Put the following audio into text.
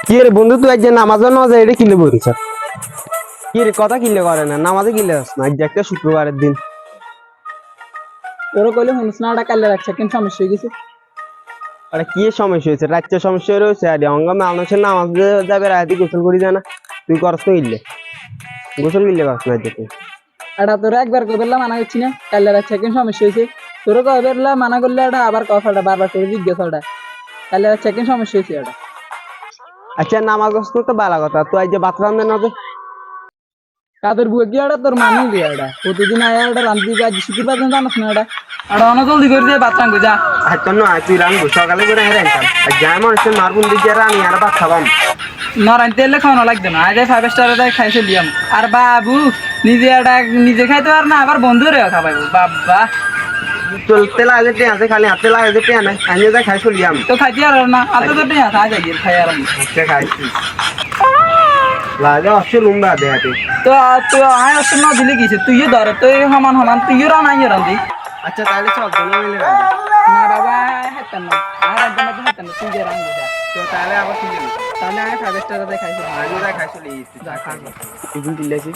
কি রে বন্ধু, তুই আজ যে নামাজও না যায়, এটা কিলে বলছ? কি রে কথা কিলে করে না, নামাজে কিলে আস না? আজ যে একটা শুক্রবারের দিন। তোর কইলে শুনিস না, ওটা কালে রাখছে কিন্তু সমস্যা হয়ে গেছে। আরে কি সমস্যা হয়েছে? রাত্রে সমস্যা রয়েছে, আরে অঙ্গ মানুষের নামাজ যাবে, রাতে গোসল করি যায় না? তুই করস তো ইল্লে গোসল কিনলে করস না আজকে তুই? এটা তোর একবার কই বললাম মানা করছি না, কালে রাখছে কিন্তু সমস্যা হয়েছে। তোর কই বললাম মানা করলে এটা আবার কথাটা বারবার করে জিজ্ঞেস ওটা কালে রাখছে কিন্তু সমস্যা হয়েছে এটা। আচ্ছা নামাজ গোসল তো বালা কথা, তুই আজ যে ভাত রান্ধে না যে? কাদের বুয়ে কি এটা তোর মানি দিয়ে এটা প্রতিদিন আয়া এটা রান্ধি আজ শুক্রবার দিন জানাস না এটা এটা অনেক জলদি করে দিয়ে ভাত রাঙ্গু যা। আর তোর নয়, তুই রান্ধবো সকালে করে রান্তাম, আর যাই মানুষের মারবুন দিকে রানি আর ভাত খাবাম। না রাঁধতে এলে খাওয়ানো লাগবে না, আজ 5 স্টার খাইছে দিয়াম। আর বাবু নিজে এটা নিজে খাইতে পার না, আবার বন্ধুরে খাবাইবো বাবা। চলতে লাগে তে আছে, খালি হাতে লাগে যে পেয়ে নাই আমি যা খাই চলি আমি। তো খাইতে আর না আতো তো টিয়া খাই যাই খাই আর আমি। আচ্ছা খাইছি লাগে অবশ্য লুম্বা দেহাতে। তো তুই আয় অসম না দিলে গেছে তুই ধর তুই সমান সমান তুই রানাই রান্ধি। আচ্ছা তাহলে চল দোনো মিলে রান্ধি। না বাবা হাইতাম না আর একদম হাইতাম না, তুই যে রান্ধি যা। তো তাহলে আবার কি যাবি? তাহলে আয় 5 স্টার খাইছে আমি যা খাই চলি যা খাবো। এগুলো দিলেছি।